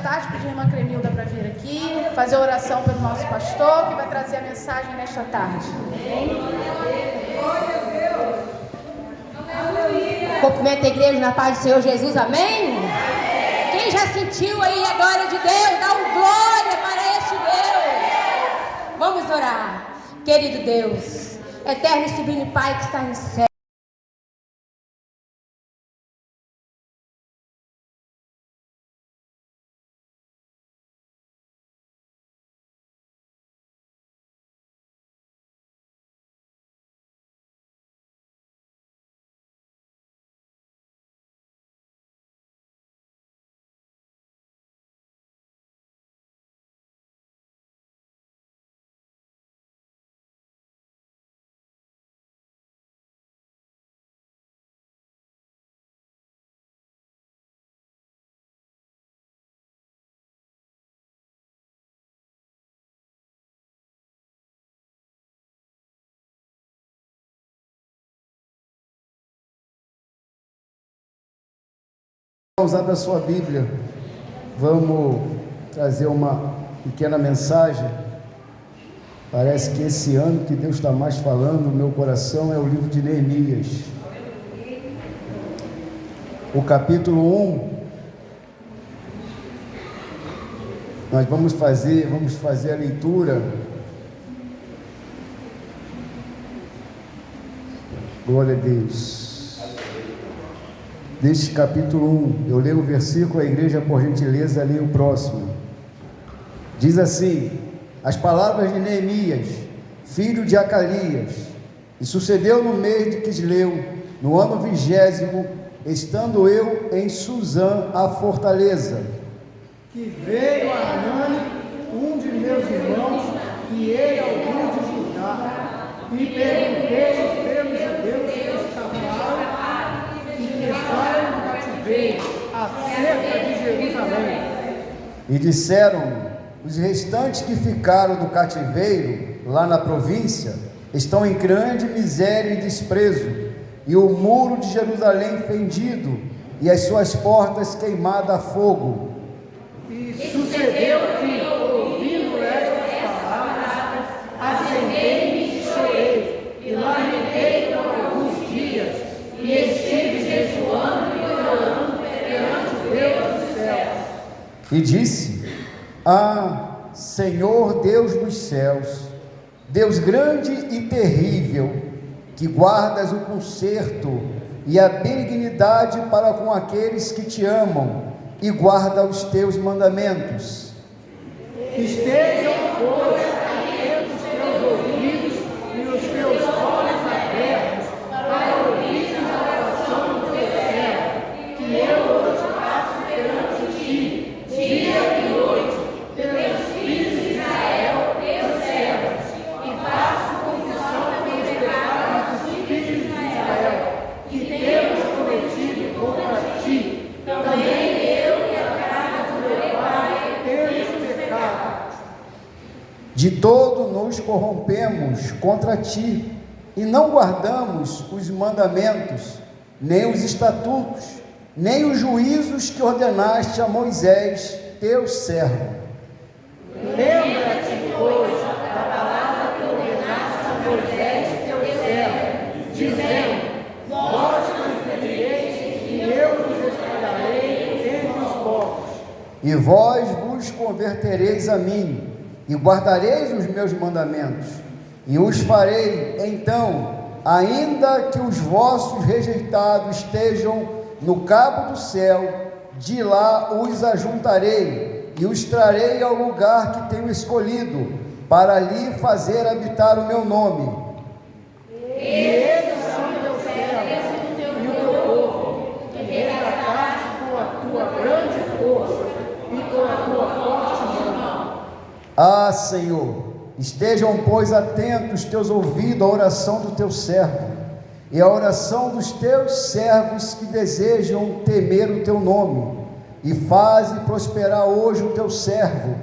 tarde, pedir a irmã Cremilda para vir aqui, fazer a oração pelo nosso pastor, que vai trazer a mensagem nesta tarde. Cumprimento a igreja na paz do Senhor Jesus, amém? Quem já sentiu aí a glória de Deus, dá um glória para este Deus. Vamos orar. Querido Deus, eterno e sublime Pai que está no céu, Vamos abrir a sua Bíblia, vamos trazer uma pequena mensagem. Parece que esse ano que Deus está mais falando no meu coração é o livro de Neemias, o capítulo 1. Nós vamos fazer a leitura. Glória a Deus. Deste capítulo 1, eu leio o versículo, a igreja, por gentileza, leia o próximo. Diz assim: as palavras de Neemias, filho de Acalias. E sucedeu no mês de Quisleu, no ano 20º, estando eu em Suzã, a fortaleza, que veio a Anani, um de meus irmãos, e ele algum de Judá, e perguntei pelos judeus que estavam lá e que estavam no cativeiro, acerca de Jerusalém. E disseram: os restantes que ficaram do cativeiro, lá na província, estão em grande miséria e desprezo, e o muro de Jerusalém fendido, e as suas portas queimadas a fogo. E sucedeu que, ouvindo estas palavras, assentei-me e chorei, e lamentei por alguns dias, e estive jejuando e orando perante o Deus dos céus. E disse: ah, Senhor Deus dos céus, Deus grande e terrível, que guardas o conserto e a benignidade para com aqueles que te amam e guarda os teus mandamentos. Estejam, pois, atentos os teus ouvidos e os teus olhos abertos para ouvir a oração do teu servo, que eu hoje faço perante ti, dia e noite, pelos filhos de Israel, teus servos, e faço confissão pelos pecados dos filhos de Israel, que temos cometido contra ti. Também de todo nos corrompemos contra ti, e não guardamos os mandamentos, nem os estatutos, nem os juízos que ordenaste a Moisés, teu servo. Lembra-te, pois, da palavra que ordenaste a Moisés, teu servo, dizendo: vós transgredireis, e eu vos espalharei entre os povos. E vós vos convertereis a mim, e guardareis os meus mandamentos, e os farei. Então, ainda que os vossos rejeitados estejam no cabo do céu, de lá os ajuntarei, e os trarei ao lugar que tenho escolhido, para ali fazer habitar o meu nome. E eles são teus servos e o teu povo, que resgataste com a tua grande força e com a tua forte mão. Ah, Senhor, estejam, pois, atentos teus ouvidos à oração do teu servo, e à oração dos teus servos que desejam temer o teu nome, e faze prosperar hoje o teu servo,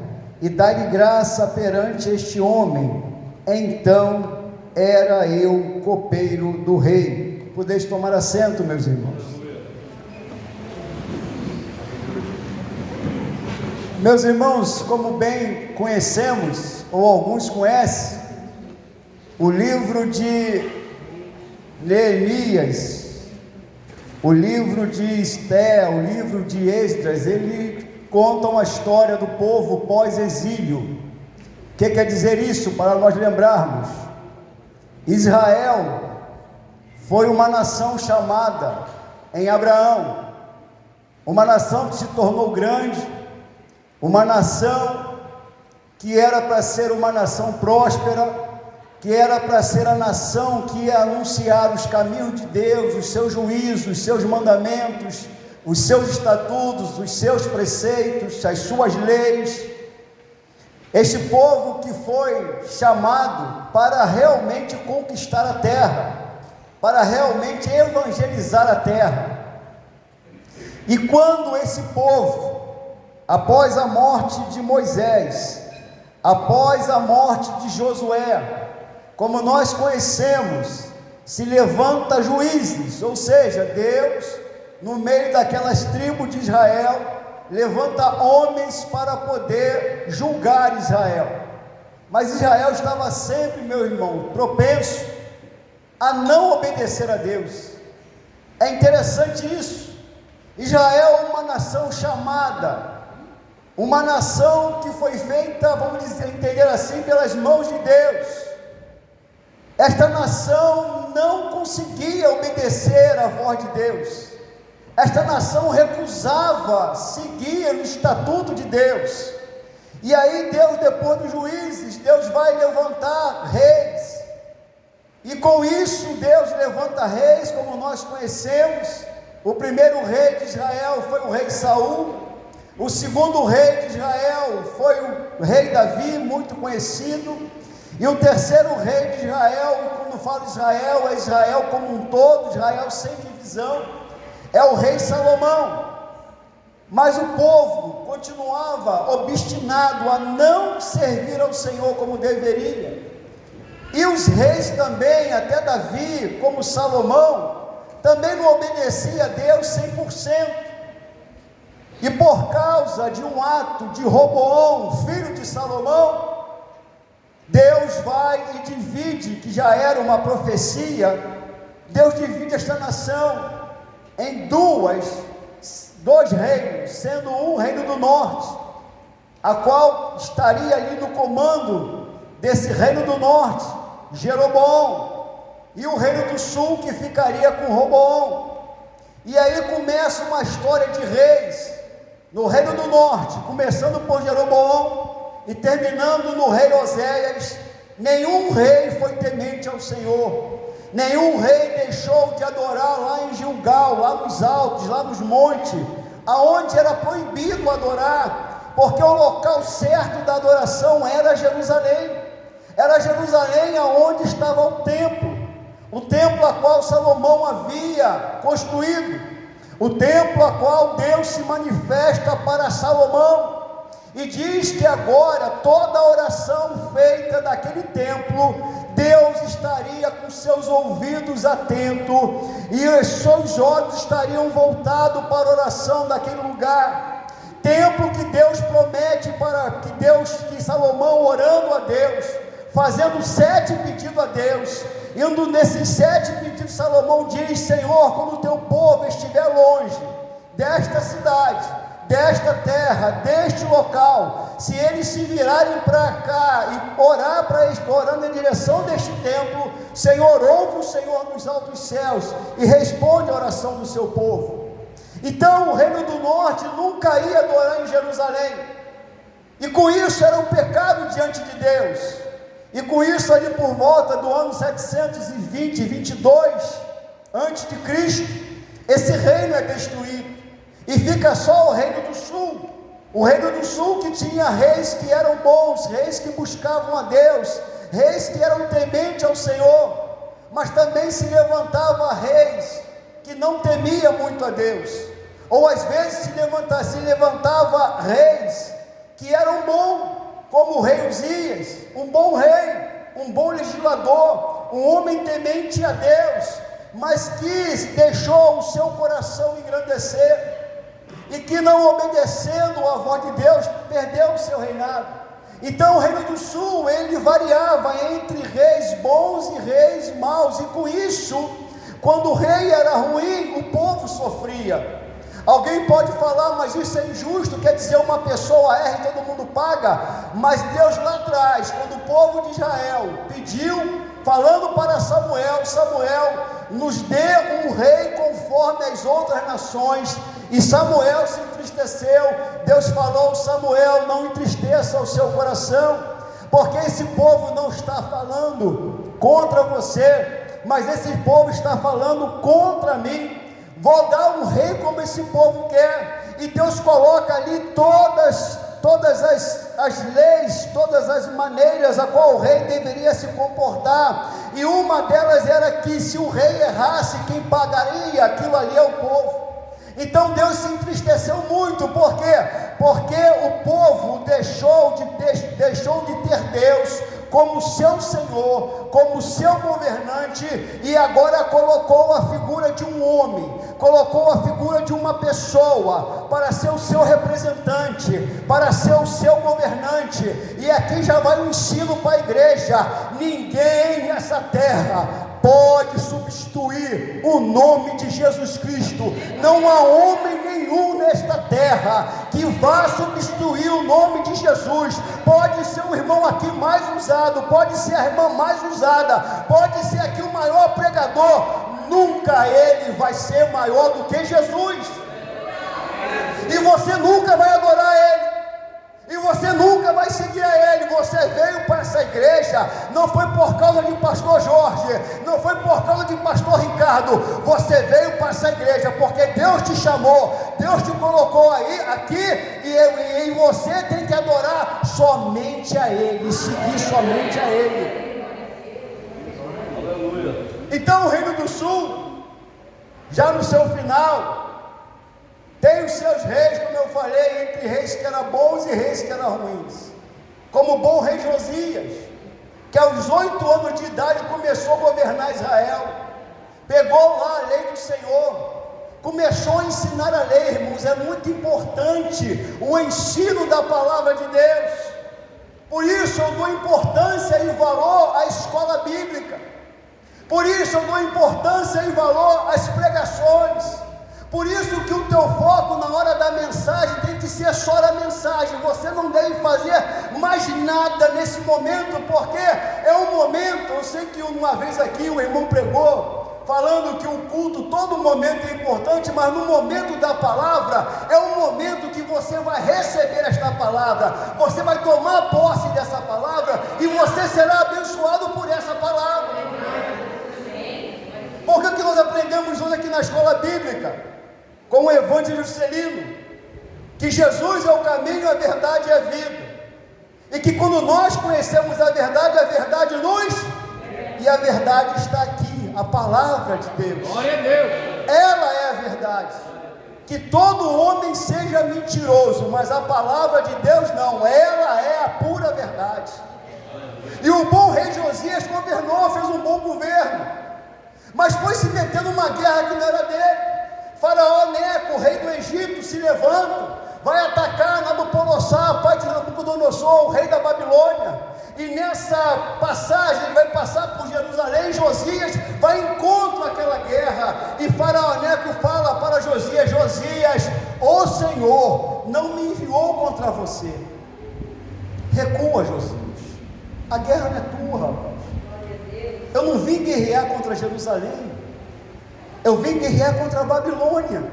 e dá-lhe graça perante este homem. Então era eu copeiro do rei. Podeis tomar assento, meus irmãos. Meus irmãos, como bem conhecemos, ou alguns conhecem, o livro de Neemias, o livro de Esté, o livro de Esdras, ele conta uma história do povo pós-exílio. O que quer dizer isso? Para nós lembrarmos, Israel foi uma nação chamada em Abraão, uma nação que se tornou grande, uma nação que era para ser uma nação próspera, que era para ser a nação que ia anunciar os caminhos de Deus, os seus juízos, os seus mandamentos, os seus estatutos, os seus preceitos, as suas leis. Este povo que foi chamado para realmente conquistar a terra, para realmente evangelizar a terra. E quando esse povo, após a morte de Moisés, após a morte de Josué, como nós conhecemos, se levanta juízes, ou seja, Deus, no meio daquelas tribos de Israel, levanta homens para poder julgar Israel. Mas Israel estava sempre, meu irmão, propenso a não obedecer a Deus. É interessante isso. Israel é uma nação chamada, uma nação que foi feita, vamos dizer, entender assim, pelas mãos de Deus. Esta nação não conseguia obedecer à voz de Deus. Esta nação recusava seguir o estatuto de Deus. E aí Deus, depois dos juízes, Deus vai levantar reis. E com isso Deus levanta reis, como nós conhecemos. O primeiro rei de Israel foi o rei Saul. O segundo rei de Israel foi o rei Davi, muito conhecido. E o terceiro rei de Israel, quando falo Israel, é Israel como um todo, Israel sem divisão, é o rei Salomão. Mas o povo continuava obstinado a não servir ao Senhor como deveria. E os reis também, até Davi, como Salomão, também não obedecia a Deus 100%. E por causa de um ato de Roboão, filho de Salomão, Deus vai e divide, que já era uma profecia, Deus divide esta nação em dois reinos, sendo um reino do norte, a qual estaria ali no comando desse reino do norte, Jeroboão, e o reino do sul que ficaria com Roboão. E aí começa uma história de reis no reino do norte, começando por Jeroboão e terminando no rei Oséias. Nenhum rei foi temente ao Senhor, nenhum rei deixou de adorar lá em Gilgal, lá nos altos, lá nos montes, aonde era proibido adorar, porque o local certo da adoração era Jerusalém. Era Jerusalém aonde estava o templo a qual Salomão havia construído, o templo a qual Deus se manifesta para Salomão, e diz que agora toda a oração feita naquele templo, Deus estaria com seus ouvidos atentos, e os seus olhos estariam voltados para a oração daquele lugar. Templo que Deus promete que Salomão orando a Deus, fazendo 7 pedidos a Deus, indo nesses 7 pedidos, Salomão diz: Senhor, quando o teu povo estiver longe desta cidade, desta terra, deste local, se eles se virarem para cá e orar orando em direção deste templo, Senhor, ouve o Senhor nos altos céus e responde a oração do seu povo. Então o reino do norte nunca ia adorar em Jerusalém, e com isso era um pecado diante de Deus. E com isso, ali por volta do ano 720, 22 antes de Cristo, esse reino é destruído, e fica só o reino do sul. O reino do sul, que tinha reis que eram bons, reis que buscavam a Deus, reis que eram tementes ao Senhor, mas também se levantava reis que não temia muito a Deus, ou às vezes se levantava reis que eram bons, como o rei Uzias, um bom rei, um bom legislador, um homem temente a Deus, mas que deixou o seu coração engrandecer. e que, não obedecendo a voz de Deus, perdeu o seu reinado. Então o Reino do Sul, ele variava entre reis bons e reis maus, e com isso, quando o rei era ruim, o povo sofria. Alguém pode falar, mas isso é injusto, quer dizer, uma pessoa erra e todo mundo paga. Mas Deus lá atrás, quando o povo de Israel pediu, falando para Samuel, Samuel, nos dê um rei conforme as outras nações, e Samuel se entristeceu. Deus falou: Samuel, não entristeça o seu coração, porque esse povo não está falando contra você, mas esse povo está falando contra mim. Vou dar um rei como esse povo quer. E Deus coloca ali todas as leis, todas as maneiras a qual o rei deveria se comportar, e uma delas era que se o rei errasse, quem pagaria aquilo ali é o povo. Então Deus se entristeceu muito. Por quê? Porque o povo deixou de ter Deus como seu Senhor, como seu governante, e agora colocou a figura de um homem, colocou a figura de uma pessoa para ser o seu representante, para ser o seu governante. E aqui já vai um ensino para a igreja: ninguém nessa terra pode substituir o nome de Jesus Cristo. Não há homem nenhum nesta terra que vá substituir o nome de Jesus. Pode ser o irmão aqui mais usado, pode ser a irmã mais usada, pode ser aqui o maior pregador, nunca ele vai ser maior do que Jesus. E você nunca vai adorar ele, e você nunca vai seguir a ele. Você veio para essa igreja, não foi por causa de pastor Jorge, não foi por causa de pastor Ricardo. Você veio para essa igreja porque Deus te chamou, Deus te colocou aqui, e você tem que adorar somente a ele, seguir somente a ele. Então o Reino do Sul, já no seu final, tem os seus reis, como eu falei, entre reis que eram bons e reis que eram ruins. Como o bom rei Josias, que aos 8 anos de idade começou a governar Israel, pegou lá a lei do Senhor, começou a ensinar a lei. Irmãos, é muito importante o ensino da palavra de Deus. Por isso eu dou importância e valor à escola bíblica, por isso eu dou importância e valor às pregações. Por isso que o teu foco na hora da mensagem tem que ser só a mensagem. Você não deve fazer mais nada nesse momento, porque é um momento. Eu sei que uma vez aqui o irmão pregou, falando que o culto, todo momento é importante, mas no momento da palavra, é um momento que você vai receber esta palavra, você vai tomar posse dessa palavra, e você será abençoado por essa palavra. Porque o que nós aprendemos hoje aqui na escola bíblica, com o Evangelho Celino, que Jesus é o caminho, a verdade e a vida, e que quando nós conhecemos a verdade nos, e a verdade está aqui, a palavra de Deus. Glória a Deus. Ela é a verdade. Que todo homem seja mentiroso, mas a palavra de Deus não, ela é a pura verdade. E o bom rei Josias governou, fez um bom governo, mas foi se meter numa guerra que não era dele. Faraó Neco, o rei do Egito, se levanta, vai atacar Nabucodonosor, pai de Nabucodonosor, o rei da Babilônia. E nessa passagem, ele vai passar por Jerusalém. Josias vai em encontro àquela guerra, e Faraó Neco fala para Josias: Josias, o Senhor não me enviou contra você. Recua, Josias, a guerra não é tua, rapaz. Eu não vim guerrear contra Jerusalém, eu vim guerrear contra a Babilônia.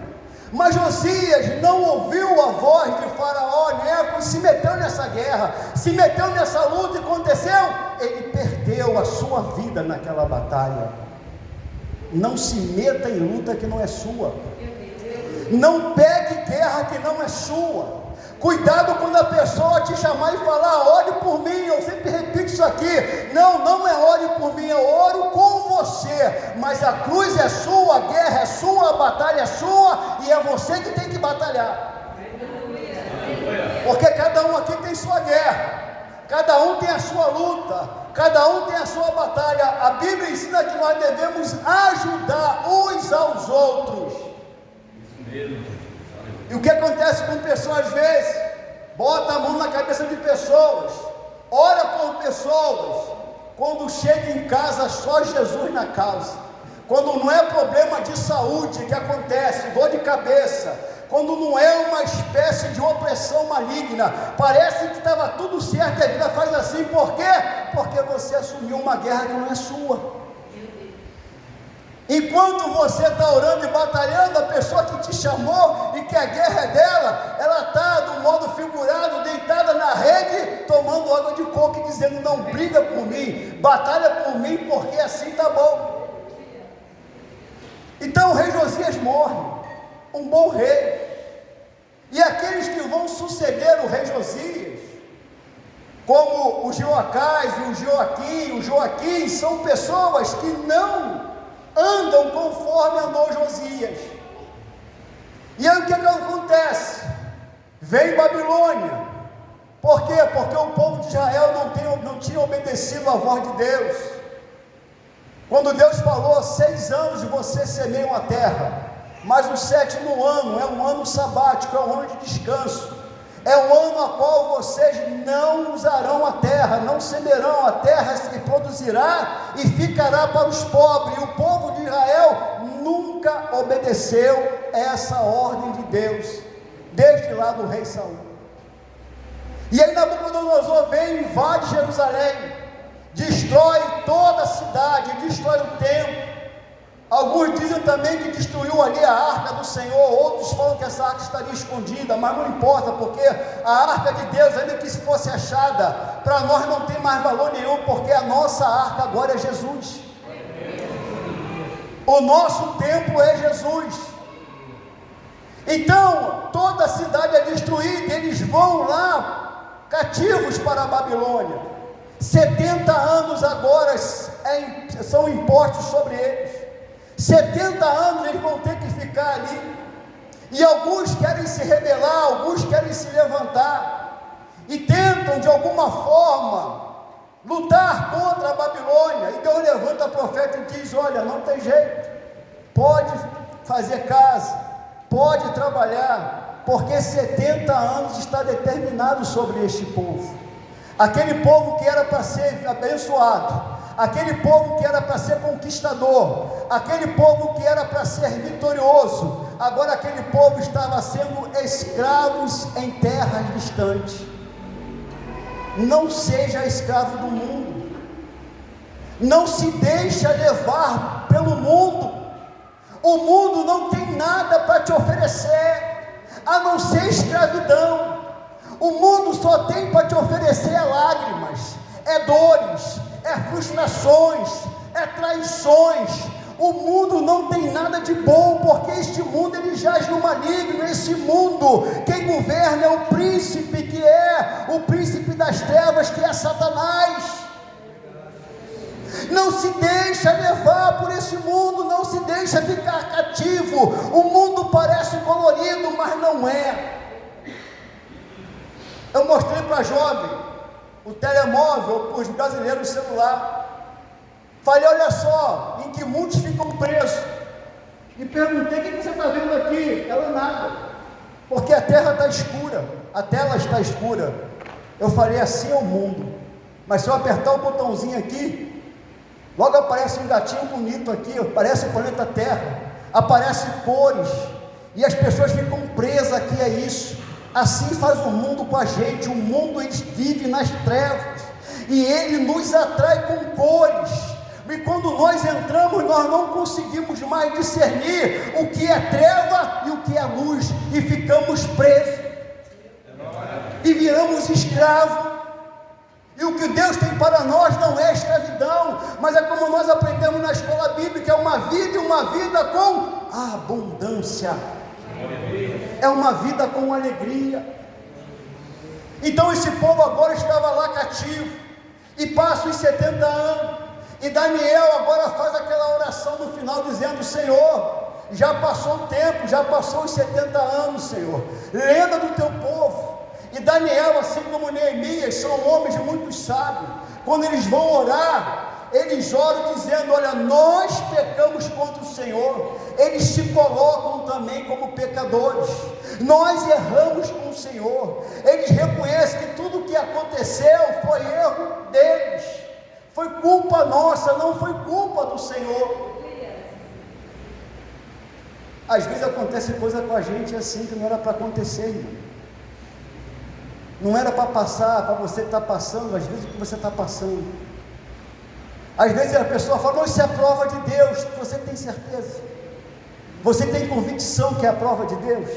Mas Josias não ouviu a voz de Faraó Neco e se meteu nessa guerra, se meteu nessa luta, e aconteceu, ele perdeu a sua vida naquela batalha. Não se meta em luta que não é sua, não pegue guerra que não é sua. Cuidado quando a pessoa te chamar e falar: ore por mim. Eu sempre repito isso aqui: não é ore por mim, eu oro com você, mas a cruz é sua, a guerra é sua, a batalha é sua, e é você que tem que batalhar. Porque cada um aqui tem sua guerra, cada um tem a sua luta, cada um tem a sua batalha. A Bíblia ensina que nós devemos ajudar uns aos outros. E o que acontece com pessoas às vezes? Bota a mão na cabeça de pessoas, ora por pessoas, quando chega em casa só Jesus na causa, quando não é problema de saúde que acontece, dor de cabeça, quando não é uma espécie de opressão maligna, parece que estava tudo certo e a vida faz assim, por quê? Porque você assumiu uma guerra que não é sua. Enquanto você está orando e batalhando, a pessoa que te chamou e que a guerra é dela, ela está do modo figurado, deitada na rede, tomando água de coco e dizendo: não briga por mim, batalha por mim, porque assim está bom. Então o rei Josias morre, um bom rei, e aqueles que vão suceder o rei Josias, como o Jeoacás e o Joaquim, são pessoas que não andam conforme andou Josias. E aí o que acontece? Vem Babilônia. Por quê? Porque o povo de Israel não tinha obedecido à voz de Deus. Quando Deus falou: 6 anos vocês semeiam a terra, mas o 7º ano é um ano sabático, é um ano de descanso, é um ano a qual vocês não usarão a terra, não semearão, a terra se produzirá e ficará para os pobres. E o povo de Israel nunca obedeceu essa ordem de Deus, desde lá do rei Saul. E aí Nabucodonosor vem e invade Jerusalém, destrói toda a cidade, destrói o templo. Alguns dizem também que destruiu ali a arca do Senhor, outros falam que essa arca estaria escondida, mas não importa, porque a arca de Deus, ainda que se fosse achada, para nós não tem mais valor nenhum, porque a nossa arca agora é Jesus. O nosso templo é Jesus. Então, toda a cidade é destruída, eles vão lá, cativos para a Babilônia. 70 anos agora são impostos sobre eles. 70 anos eles vão ter que ficar ali, e alguns querem se rebelar, alguns querem se levantar, e tentam de alguma forma lutar contra a Babilônia, e Deus levanta o profeta e diz: olha, não tem jeito, pode fazer casa, pode trabalhar, porque 70 anos está determinado sobre este povo, aquele povo que era para ser abençoado, aquele povo que era para ser conquistador, aquele povo que era para ser vitorioso, agora aquele povo estava sendo escravos em terras distantes. Não seja escravo do mundo, não se deixa levar pelo mundo. O mundo não tem nada para te oferecer, a não ser escravidão. O mundo só tem para te oferecer lágrimas, dores, frustrações, traições. O mundo não tem nada de bom, porque este mundo ele jaz no maligno. Esse mundo, quem governa é o príncipe, que é o príncipe das trevas, que é Satanás. Não se deixa levar por esse mundo, não se deixa ficar cativo. O mundo parece colorido, mas não é. Eu mostrei para jovem o telemóvel, os brasileiros o celular. Falei: olha só, em que muitos ficam presos. E perguntei: o que você está vendo aqui? Ela: nada, porque a terra está escura, a tela está escura. Eu falei: assim é o mundo. Mas se eu apertar o botãozinho aqui, logo aparece um gatinho bonito aqui, aparece o planeta Terra, aparecem cores, e as pessoas ficam presas aqui a isso. Assim faz o mundo com a gente. O mundo vive nas trevas, e ele nos atrai com cores, e quando nós entramos, nós não conseguimos mais discernir o que é treva e o que é luz, e ficamos presos, e viramos escravos. E o que Deus tem para nós não é escravidão, mas é como nós aprendemos na escola bíblica: é uma vida, e uma vida com abundância, é uma vida com alegria. Então esse povo agora estava lá cativo, e passa os 70 anos, e Daniel agora faz aquela oração no final dizendo: Senhor, já passou o tempo, já passou os 70 anos, Senhor, lembra do teu povo. E Daniel, assim como Neemias, são homens muito sábios. Quando eles vão orar, eles oram dizendo: olha, nós pecamos contra o Senhor. Eles se colocam também como pecadores. Nós erramos com o Senhor. Eles reconhecem que tudo o que aconteceu foi erro deles, foi culpa nossa, não foi culpa do Senhor. Às vezes acontece coisa com a gente assim que não era para acontecer, irmão. Não era para passar, para você estar passando, às vezes o que você está passando. Às vezes a pessoa fala: não, isso é a prova de Deus. Você tem certeza? Você tem convicção que é a prova de Deus?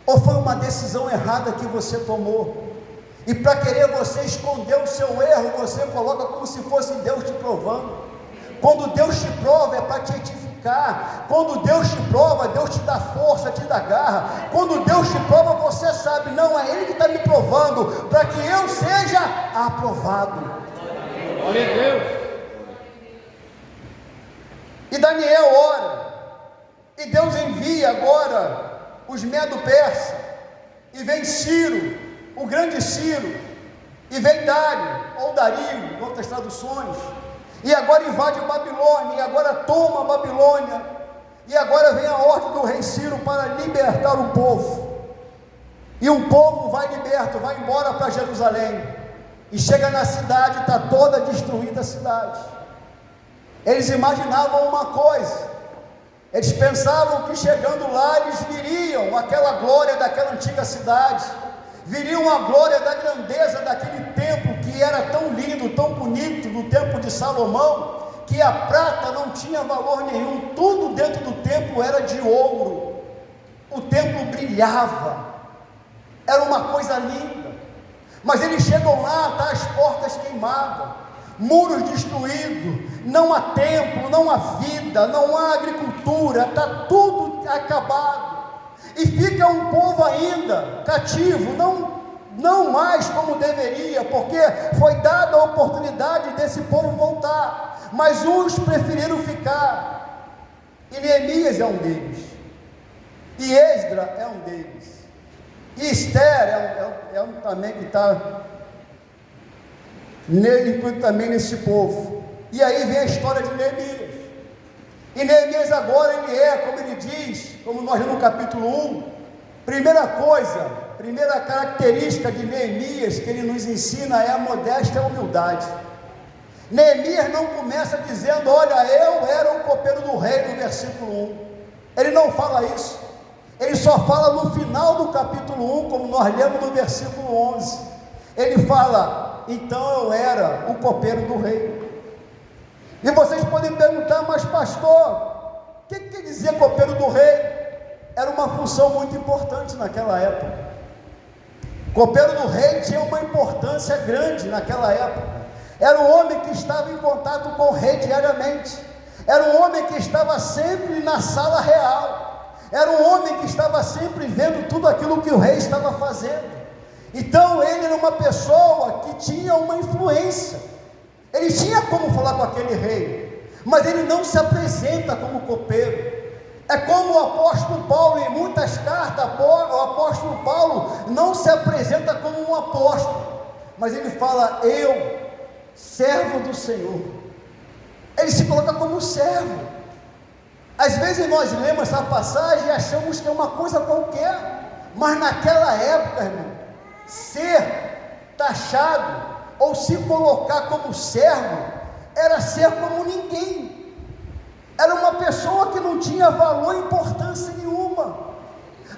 Ou foi uma decisão errada que você tomou? E para querer você esconder o seu erro, você coloca como se fosse Deus te provando. Quando Deus te prova é para te edificar. Quando Deus te prova, Deus te dá força, te dá garra. Quando Deus te prova, você sabe: não, é Ele que está me provando, para que eu seja aprovado. Glória a Deus. E Daniel ora, e Deus envia agora os Medo-Persa, e vem Ciro, o grande Ciro, e vem Dário, ou Dario, em outras traduções, e agora invade Babilônia, e agora toma a Babilônia, e agora vem a ordem do rei Ciro para libertar o povo, e um povo vai liberto, vai embora para Jerusalém, e chega na cidade, está toda destruída a cidade. Eles imaginavam uma coisa, eles pensavam que chegando lá eles viriam aquela glória daquela antiga cidade, viriam a glória da grandeza daquele templo que era tão lindo, tão bonito, do templo de Salomão, que a prata não tinha valor nenhum, tudo dentro do templo era de ouro, o templo brilhava, era uma coisa linda. Mas eles chegam lá, tá as portas queimadas, muros destruídos, não há templo, não há vida, não há agricultura, está tudo acabado, e fica um povo ainda cativo, não mais como deveria, porque foi dada a oportunidade desse povo voltar, mas uns preferiram ficar, e Neemias é um deles, e Esdra é um deles, e Esther é um também que está incluído também nesse povo. E aí vem a história de Neemias, e Neemias agora ele é, como ele diz, como nós vemos no capítulo 1, primeira característica de Neemias que ele nos ensina é a modéstia e a humildade. Neemias não começa dizendo: olha, eu era o copeiro do rei, no versículo 1, ele não fala isso, ele só fala no final do capítulo 1, como nós lemos no versículo 11, ele fala: então eu era o copeiro do rei. E vocês podem perguntar: mas pastor, o que quer dizer copeiro do rei? Era uma função muito importante naquela época. Copeiro do rei tinha uma importância grande naquela época. Era um homem que estava em contato com o rei diariamente, era um homem que estava sempre na sala real, era um homem que estava sempre vendo tudo aquilo que o rei estava fazendo. Então ele era uma pessoa que tinha uma influência, ele tinha como falar com aquele rei, mas ele não se apresenta como copeiro. É como o apóstolo Paulo, em muitas cartas, o apóstolo Paulo não se apresenta como um apóstolo, mas ele fala: eu, servo do Senhor. Ele se coloca como servo. Às vezes nós lemos essa passagem e achamos que é uma coisa qualquer, mas naquela época, irmão, ser taxado ou se colocar como servo era ser como ninguém. Era uma pessoa que não tinha valor e importância nenhuma.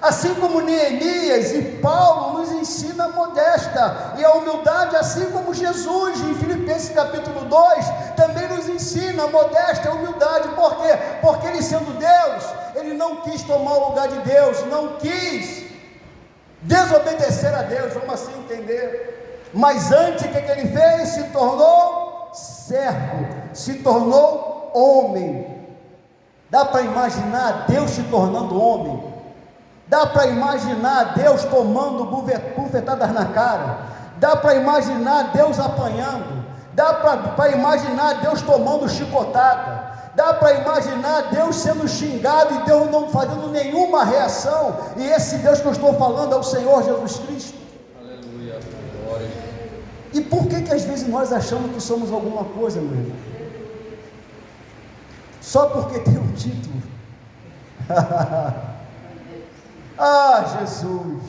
Assim como Neemias e Paulo nos ensina a modéstia e a humildade, assim como Jesus em Filipenses capítulo 2 também nos ensina a modéstia e a humildade. Por quê? Porque ele, sendo Deus, ele não quis tomar o lugar de Deus, não quis desobedecer a Deus, vamos assim entender. Mas antes, o que ele fez? Se tornou servo, se tornou homem. Dá para imaginar Deus se tornando homem? Dá para imaginar Deus tomando bufetadas na cara? Dá para imaginar Deus apanhando? Dá para imaginar Deus tomando chicotada? Dá para imaginar Deus sendo xingado e Deus não fazendo nenhuma reação? E esse Deus que eu estou falando é o Senhor Jesus Cristo. Aleluia, glória. E por que às vezes nós achamos que somos alguma coisa, meu irmão? Só porque tem um título. Ah, Jesus!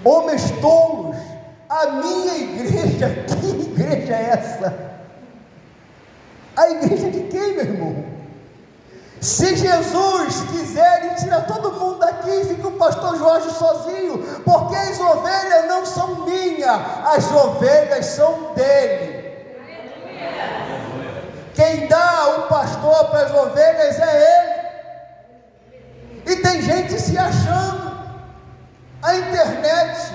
Homens tolos, a minha igreja, que igreja é essa? A igreja de quem, meu irmão? Se Jesus quiser, ele tira todo mundo daqui e fica o pastor Jorge sozinho, porque as ovelhas não são minhas, as ovelhas são dele. Quem dá o pastor para as ovelhas é ele. E tem gente se achando. A internet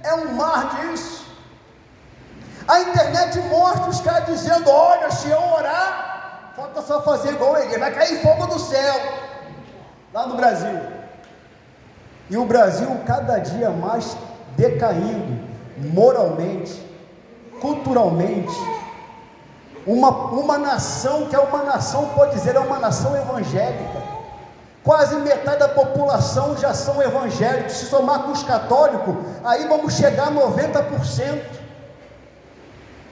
é um mar disso. A internet mostra os caras dizendo: olha, se eu orar, falta só fazer igual ele, vai cair fogo do céu. Lá no Brasil. E o Brasil cada dia mais decaindo, moralmente, culturalmente. Uma nação que é uma nação, pode dizer, é uma nação evangélica. Quase metade da população já são evangélicos. Se somar com os católicos, aí vamos chegar a 90%.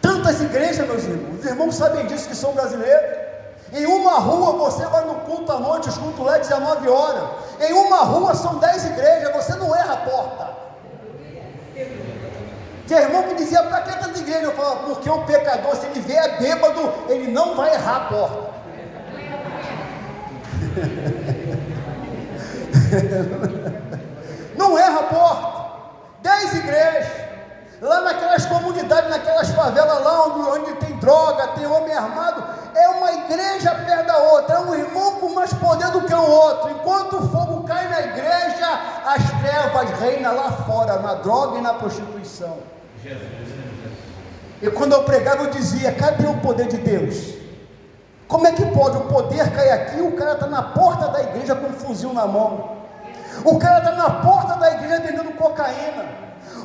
Tantas igrejas, meus irmãos, os irmãos sabem disso que são brasileiros. Em uma rua você vai no culto à noite, os cultos lá é 19 horas. Em uma rua são 10 igrejas, você não erra a porta. Tinha irmão que dizia: para que tanta igreja? Eu falava: porque o pecador, se ele vier bêbado, ele não vai errar a porta. Não erra a porta. 10 igrejas, lá naquelas comunidades, naquelas favelas lá onde tem droga, tem homem armado, é uma igreja perto da outra, é um irmão com mais poder do que o outro. Enquanto o fogo cai na igreja, as trevas reinam lá fora, na droga e na prostituição. E quando eu pregava, eu dizia: cadê o poder de Deus? Como é que pode o poder cair aqui? O cara está na porta da igreja com um fuzil na mão. O cara está na porta da igreja vendendo cocaína.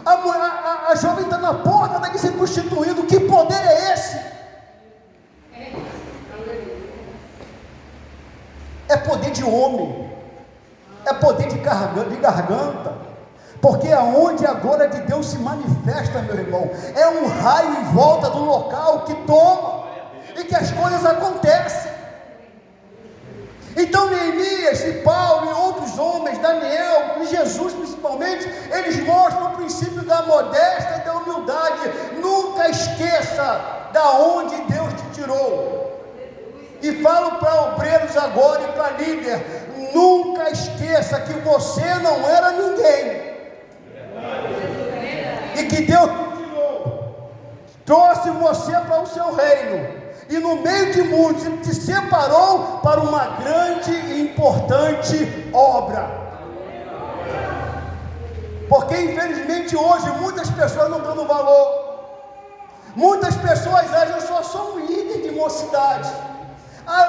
A jovem está na porta da igreja se prostituindo. Que poder é esse? É poder de homem. É poder de garganta. Porque aonde a glória de Deus se manifesta, meu irmão, é um raio em volta do local que toma e que as coisas acontecem. Então Neemias e Paulo e outros homens, Daniel e Jesus principalmente, eles mostram o princípio da modéstia e da humildade. Nunca esqueça da onde Deus te tirou. E falo para obreiros agora e para líder: nunca esqueça que você não era ninguém. E que Deus te tirou, trouxe você para o seu reino. E no meio de muitos, Ele te separou para uma grande e importante obra. Porque infelizmente hoje muitas pessoas não dão valor. Muitas pessoas acham: eu só sou um líder de mocidade.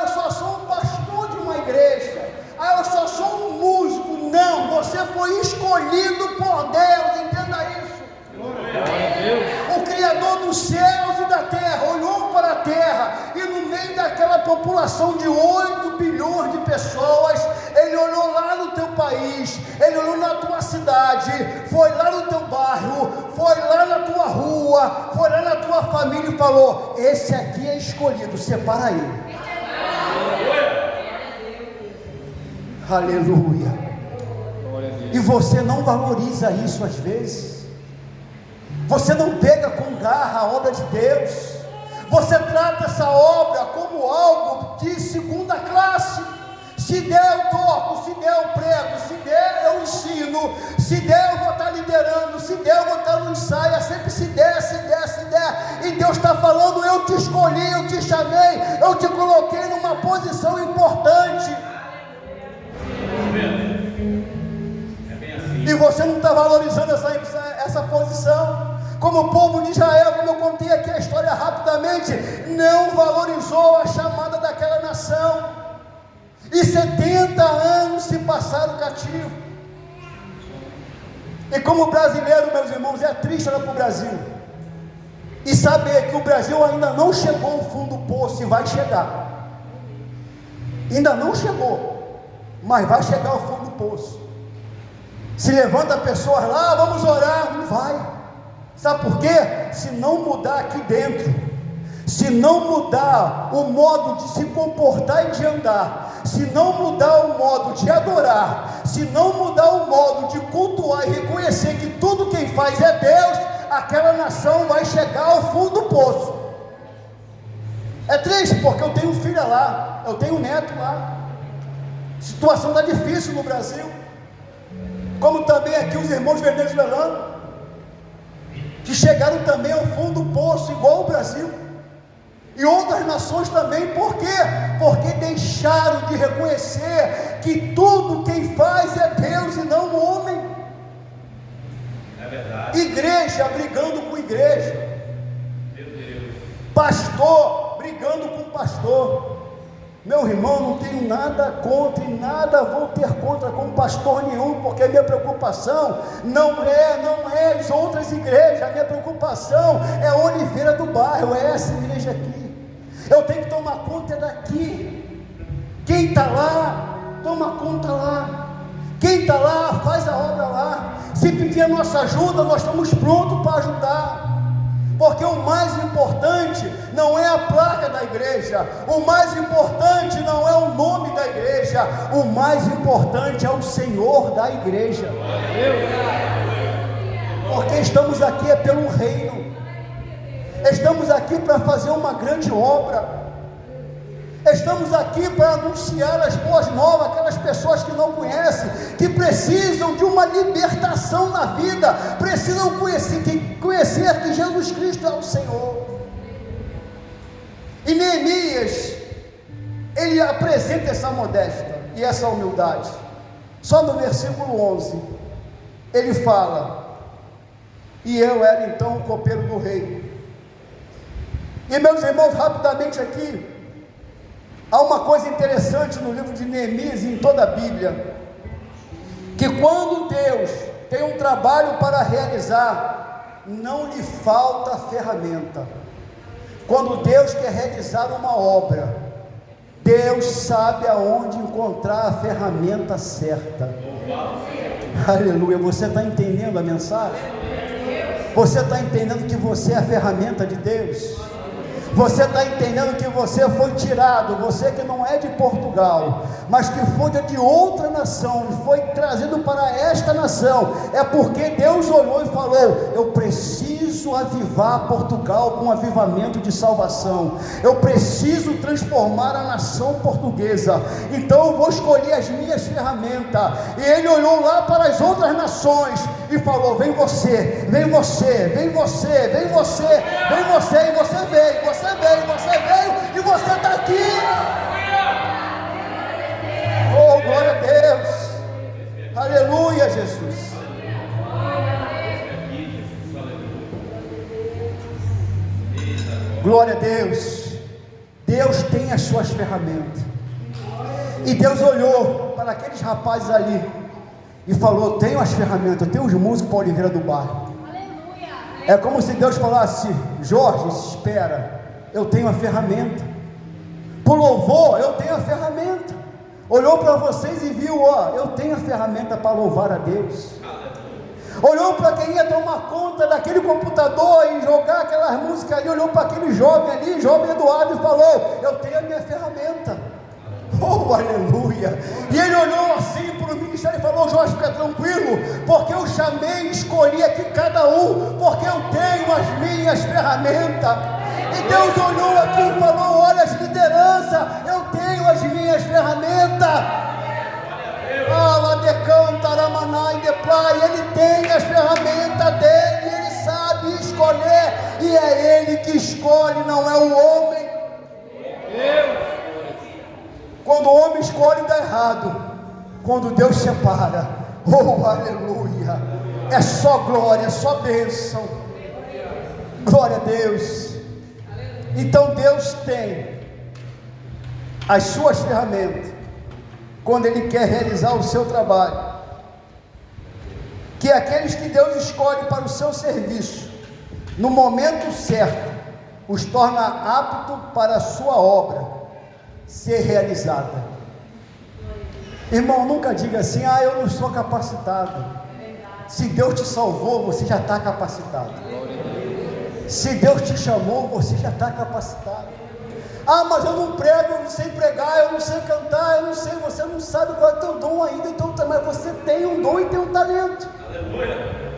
Eu só sou um pastor de uma igreja. Eu só sou um músico. Não, você foi escolhido por Deus, entenda isso. O Criador dos céus e da terra olhou para a terra, e no meio daquela população de 8 bilhões de pessoas, Ele olhou lá no teu país, Ele olhou na tua cidade, foi lá no teu bairro, foi lá na tua rua, foi lá na tua família e falou: esse aqui é escolhido, separa ele. Aleluia. E você não valoriza isso às vezes. Você não pega com garra a obra de Deus. Você trata essa obra como algo de segunda classe. Se der eu toco, se der eu prego, se der eu ensino, se der eu vou estar liderando, se der eu vou estar no ensaio. É sempre se der, se der, se der. E Deus está falando: eu te escolhi, eu te chamei, eu te coloquei numa posição importante. E você não está valorizando essa posição. Como o povo de Israel, como eu contei aqui a história rapidamente, não valorizou a chamada daquela nação. E 70 anos se passaram cativo. E como brasileiro, meus irmãos, é triste olhar para o Brasil e saber que o Brasil ainda não chegou ao fundo do poço, e vai chegar. Ainda não chegou, mas vai chegar ao fundo do poço. Se levanta pessoas lá: vamos orar. Não vai. Sabe por quê? Se não mudar aqui dentro, se não mudar o modo de se comportar e de andar, se não mudar o modo de adorar, se não mudar o modo de cultuar e reconhecer que tudo quem faz é Deus, aquela nação vai chegar ao fundo do poço. É triste porque eu tenho filha lá, eu tenho neto lá. A situação está difícil no Brasil, como também aqui os irmãos venezuelanos, que chegaram também ao fundo do poço, igual o Brasil, e outras nações também. Por quê? Porque deixaram de reconhecer que tudo quem faz é Deus e não o homem. É verdade. Igreja brigando com igreja, meu Deus. Pastor brigando com pastor. Meu irmão, não tenho nada contra e nada vou ter contra com pastor nenhum, porque a minha preocupação não é as outras igrejas, a minha preocupação é a Oliveira do Bairro, é essa igreja aqui. Eu tenho que tomar conta daqui. Quem está lá, toma conta lá. Quem está lá, faz a obra lá. Se pedir a nossa ajuda, nós estamos prontos para ajudar. Porque o mais importante não é a placa da igreja, o mais importante não é o nome da igreja, o mais importante é o Senhor da igreja. Porque estamos aqui é pelo reino, estamos aqui para fazer uma grande obra, estamos aqui para anunciar as boas novas àquelas pessoas que não conhecem, que precisam de uma libertação na vida, precisam conhecer que Jesus Cristo é o Senhor. E Neemias, ele apresenta essa modéstia e essa humildade. Só no versículo 11 ele fala: e eu era então o copeiro do rei. E meus irmãos, rapidamente aqui, há uma coisa interessante no livro de Neemias e em toda a Bíblia, que quando Deus tem um trabalho para realizar, não lhe falta ferramenta. Quando Deus quer realizar uma obra, Deus sabe aonde encontrar a ferramenta certa. Aleluia, você está entendendo a mensagem? Você está entendendo que você é a ferramenta de Deus? Você está entendendo que você foi tirado, você que não é de Portugal, mas que foi de outra nação, e foi trazido para esta nação, é porque Deus olhou e falou: eu preciso avivar Portugal com um avivamento de salvação, eu preciso transformar a nação portuguesa, então eu vou escolher as minhas ferramentas. E ele olhou lá para as outras nações e falou: vem você, vem você, vem você, vem você, vem você, e você veio, você veio e você está aqui. Oh, glória a Deus, aleluia, Jesus. Glória a Deus. Deus tem as suas ferramentas. E Deus olhou para aqueles rapazes ali e falou: tenho as ferramentas, eu tenho os músicos para Oliveira do Bairro. É como se Deus falasse: Jorge, espera, eu tenho a ferramenta. Por louvor, eu tenho a ferramenta. Olhou para vocês e viu: ó, eu tenho a ferramenta para louvar a Deus. Olhou para quem ia tomar conta daquele computador e jogar aquelas músicas ali, olhou para aquele jovem ali, jovem Eduardo, e falou: eu tenho a minha ferramenta. Oh, aleluia. E ele olhou assim para o ministério e falou: Jorge, fica tranquilo, porque eu chamei e escolhi aqui cada um, porque eu tenho as minhas ferramentas. E Deus olhou aqui e falou: olha as lideranças, eu tenho as minhas ferramentas. Ele tem as ferramentas dele, ele sabe escolher, e é ele que escolhe, não é o homem. Quando o homem escolhe, dá errado. Quando Deus separa, oh, aleluia, é só glória, é só bênção. Glória a Deus. Então Deus tem as suas ferramentas quando Ele quer realizar o seu trabalho, que aqueles que Deus escolhe para o seu serviço, no momento certo, os torna aptos para a sua obra ser realizada. Irmão, nunca diga assim: eu não sou capacitado. Se Deus te salvou, você já está capacitado. Se Deus te chamou, você já está capacitado. Ah, mas eu não prego, eu não sei pregar, eu não sei cantar, eu não sei, você não sabe qual é o teu dom ainda, então, mas você tem um dom e tem um talento. Aleluia.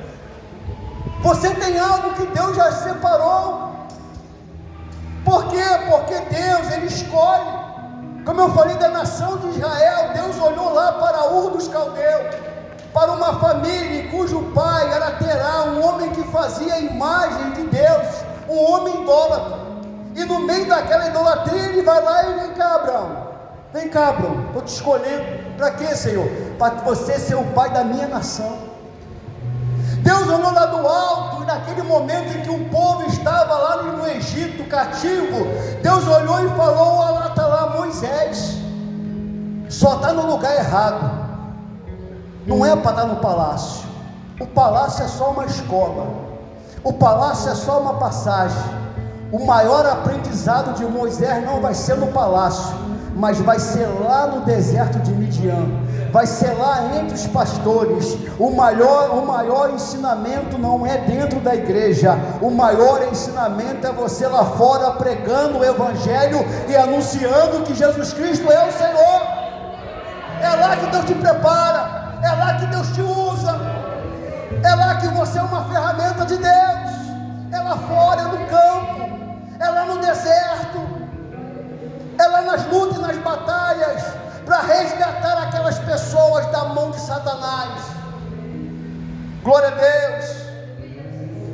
Você tem algo que Deus já separou. Por quê? Porque Deus, Ele escolhe. Como eu falei da nação de Israel, Deus olhou lá para Ur dos Caldeus, para uma família cujo pai era Terá, um homem que fazia a imagem de Deus, um homem idólatra. E no meio daquela idolatria, ele vai lá e vem cá, Abraão, estou te escolhendo. Para quê, Senhor? Para você ser o pai da minha nação. Deus olhou lá do alto, e naquele momento em que o povo estava lá no Egito, cativo, Deus olhou e falou: olha lá, está lá Moisés, só está no lugar errado, não é para estar no palácio. O palácio é só uma escola, o palácio é só uma passagem. O maior aprendizado de Moisés não vai ser no palácio, mas vai ser lá no deserto de Midian, vai ser lá entre os pastores. O maior ensinamento não é dentro da igreja, o maior ensinamento é você lá fora pregando o evangelho e anunciando que Jesus Cristo é o Senhor. É lá que Deus te prepara, é lá que Deus te usa, é lá que você é uma ferramenta de Deus, é lá fora, é no campo, é lá no deserto, é lá nas lutas, nas batalhas, para resgatar aquelas pessoas da mão de Satanás. Glória a Deus.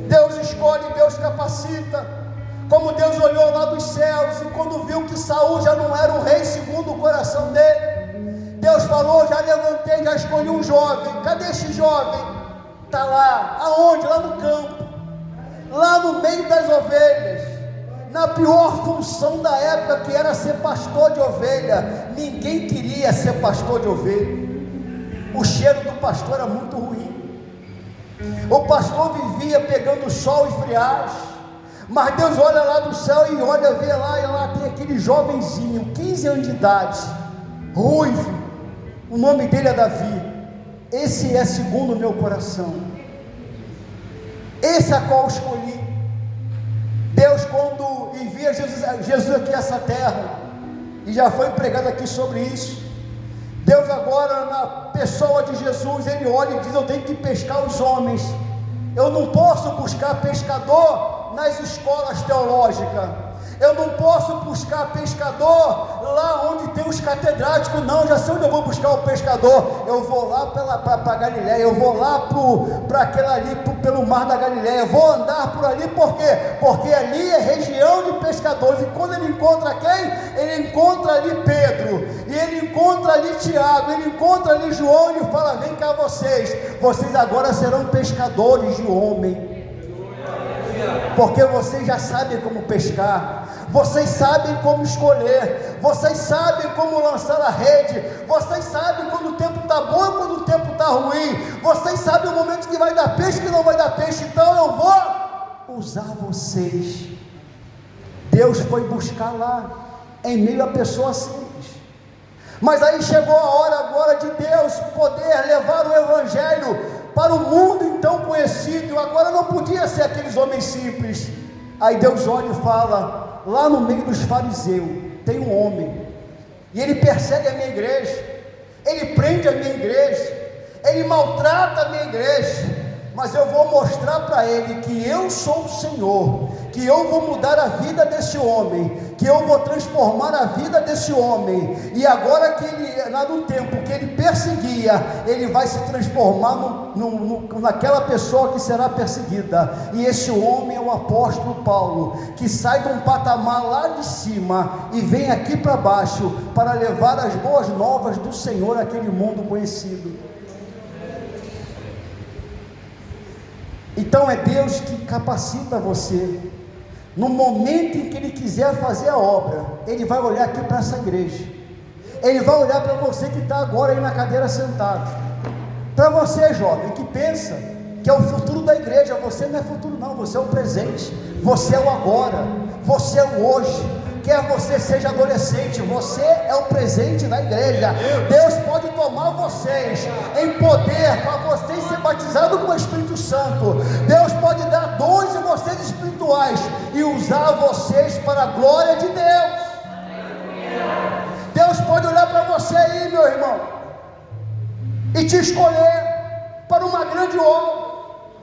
Deus escolhe, Deus capacita. Como Deus olhou lá dos céus e quando viu que Saul já não era o rei segundo o coração dele, Deus falou: já levantei, já escolhi um jovem. Cadê este jovem? Está lá. Aonde? Lá no campo, lá no meio das ovelhas, na pior função da época, que era ser pastor de ovelha. Ninguém queria ser pastor de ovelha, o cheiro do pastor era muito ruim, o pastor vivia pegando sol e friagem. Mas Deus olha lá do céu e olha, vê lá, e lá tem aquele jovenzinho, 15 anos de idade, ruivo, o nome dele é Davi. Esse é segundo o meu coração, esse é a qual escolhi. Deus, quando envia Jesus aqui a essa terra, e já foi pregado aqui sobre isso, Deus agora na pessoa de Jesus, Ele olha e diz: eu tenho que pescar os homens. Eu não posso buscar pescador nas escolas teológicas, eu não posso buscar pescador lá onde tem os catedráticos, não. Já sei onde eu vou buscar o pescador. Eu vou lá para Galiléia, eu vou lá para aquela ali, pelo mar da Galiléia, eu vou andar por ali. Por quê? Porque ali é região de pescadores. E quando ele encontra quem? Ele encontra ali Pedro, e ele encontra ali Tiago, ele encontra ali João, e ele fala: vem cá vocês agora serão pescadores de homem. Porque vocês já sabem como pescar, vocês sabem como escolher, vocês sabem como lançar a rede, vocês sabem quando o tempo está bom e quando o tempo está ruim, vocês sabem o momento que vai dar peixe e que não vai dar peixe. Então eu vou usar vocês. Deus foi buscar lá, em meio a pessoas simples. Mas aí chegou a hora agora de Deus poder levar o evangelho para o mundo então conhecido. Agora não podia ser aqueles homens simples. Aí Deus olha e fala: lá no meio dos fariseus tem um homem, e ele persegue a minha igreja, ele prende a minha igreja, ele maltrata a minha igreja, mas eu vou mostrar para ele que eu sou o Senhor, que eu vou mudar a vida desse homem, que eu vou transformar a vida desse homem. E agora que ele, lá no tempo que ele perseguia, ele vai se transformar naquela pessoa que será perseguida. E esse homem é o apóstolo Paulo, que sai de um patamar lá de cima e vem aqui para baixo para levar as boas novas do Senhor àquele mundo conhecido. Então é Deus que capacita você. No momento em que Ele quiser fazer a obra, Ele vai olhar aqui para essa igreja, Ele vai olhar para você que está agora aí na cadeira sentado, para você jovem que pensa que é o futuro da igreja. Você não é futuro não, você é o presente, você é o agora, você é o hoje. quer você seja adolescente, você é o presente da igreja. Deus pode tomar vocês em poder para vocês serem batizados com o Espírito Santo. Deus pode dar dons em vocês espirituais e usar vocês para a glória de Deus. Deus pode olhar para você aí, meu irmão, e te escolher para uma grande obra,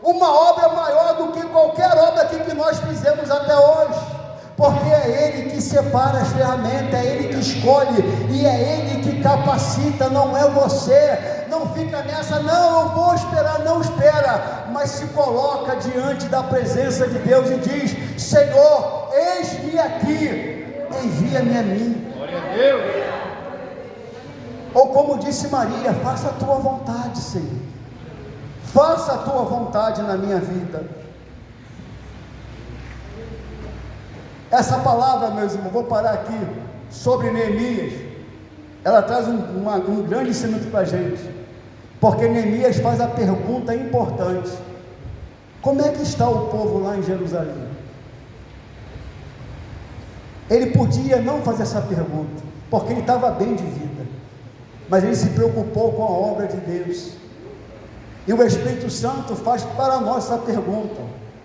uma obra maior do que qualquer obra aqui que nós fizemos até hoje, porque é Ele que separa as ferramentas, é Ele que escolhe e é Ele que capacita, não é você. Não fica nessa, não, eu vou esperar, não espera, mas se coloca diante da presença de Deus e diz: Senhor, eis-me aqui, envia-me a mim. Glória a Deus. Ou como disse Maria, faça a tua vontade, Senhor, faça a tua vontade na minha vida. Essa palavra, meus irmãos, vou parar aqui, sobre Neemias, ela traz um grande ensinamento para a gente, porque Neemias faz a pergunta importante: como é que está o povo lá em Jerusalém? Ele podia não fazer essa pergunta, porque ele estava bem de vida, mas ele se preocupou com a obra de Deus, e o Espírito Santo faz para nós essa pergunta: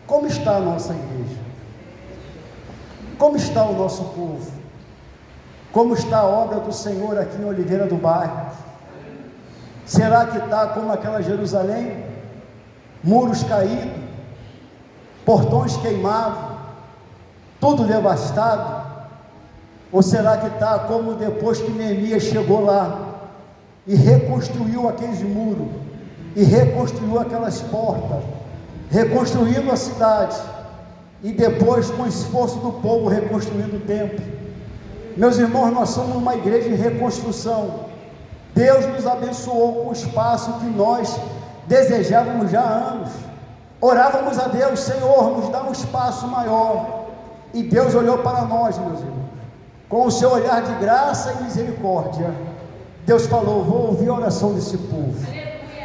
como está a nossa igreja? Como está o nosso povo? Como está a obra do Senhor aqui em Oliveira do Bairro? Será que está como aquela Jerusalém? Muros caídos, portões queimados, tudo devastado? Ou será que está como depois que Neemias chegou lá e reconstruiu aqueles muros, e reconstruiu aquelas portas, reconstruindo a cidade, e depois, com o esforço do povo, reconstruindo o templo? Meus irmãos, nós somos uma igreja em reconstrução. Deus nos abençoou com o espaço que nós desejávamos já há anos. Orávamos a Deus: Senhor, nos dá um espaço maior. E Deus olhou para nós, meus irmãos, com o seu olhar de graça e misericórdia. Deus falou: vou ouvir a oração desse povo,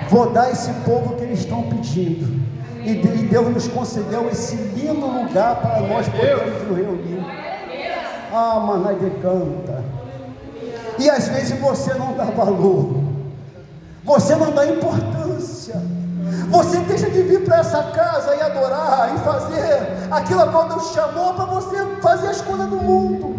vou dar a esse povo o que eles estão pedindo. E Deus nos concedeu esse lindo lugar para nós podermos nos reunir. Ah, Manai decanta. E às vezes você não dá valor, você não dá importância, você deixa de vir para essa casa e adorar e fazer aquilo a qual Deus chamou para você fazer as coisas do mundo.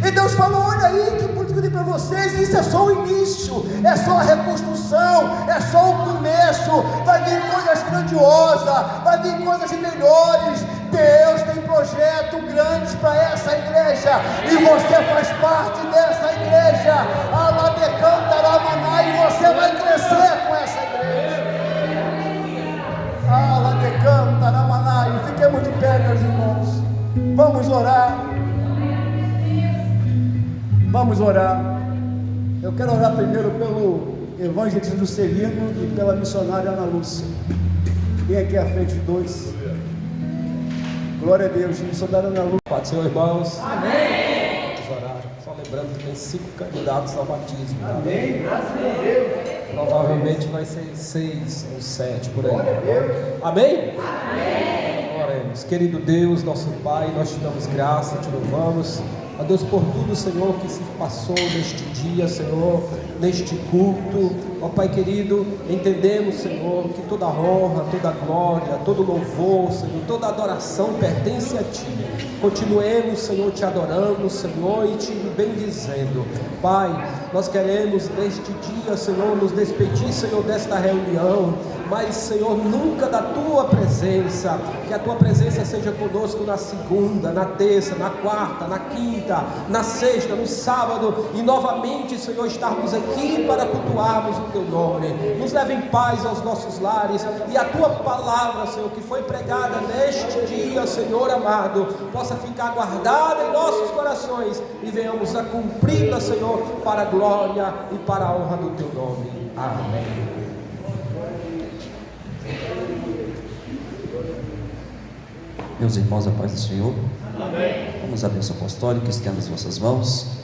E Deus falou: olha aí, que bonito que eu dei para vocês. Isso é só o início, é só a reconstrução, é só o começo. Vai vir coisas grandiosas, vai vir coisas melhores. Deus tem projetos grandes para essa igreja, e você faz parte dessa igreja. Alabecanta, Alamaná, e você vai crescer com essa igreja. Alabecanta, Alamaná, e fiquemos de pé, meus irmãos. Vamos orar. Vamos orar. Eu quero orar primeiro pelo evangelista do Celino e pela missionária Ana Lúcia. Vem aqui à frente, dois. Glória a Deus. Missionária Ana Lúcia. Paz do Senhor, irmãos. Amém. Vamos orar. Só lembrando que tem 5 candidatos ao batismo. Amém. Graças a Deus. Provavelmente vai ser 6 ou 7 por aí. Glória a Deus. Amém? Amém. Oremos. Querido Deus, nosso Pai, nós te damos graça, te louvamos. A Deus, por tudo, Senhor, que se passou neste dia, Senhor, neste culto. Ó Pai querido, entendemos, Senhor, que toda honra, toda glória, todo louvor, Senhor, toda adoração pertence a Ti. Continuemos, Senhor, te adorando, Senhor, e te bendizendo. Pai, nós queremos neste dia, Senhor, nos despedir, Senhor, desta reunião, mas, Senhor, nunca da Tua presença. Que a Tua presença seja conosco na segunda, na terça, na quarta, na quinta, na sexta, no sábado, e novamente, Senhor, estarmos aqui para cultuarmos o Teu nome. Nos leve em paz aos nossos lares, e a Tua palavra, Senhor, que foi pregada neste dia, Senhor amado, possa ficar guardada em nossos corações, e venhamos a cumpri-la, Senhor, para a glória e para a honra do Teu nome. Amém. Meus irmãos, a paz do Senhor. Amém. Vamos à bênção apostólica, estenda as vossas mãos.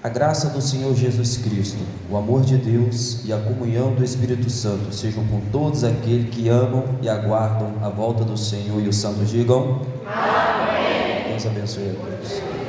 A graça do Senhor Jesus Cristo, o amor de Deus e a comunhão do Espírito Santo sejam com todos aqueles que amam e aguardam a volta do Senhor, e os santos digam: Amém. Deus abençoe a todos.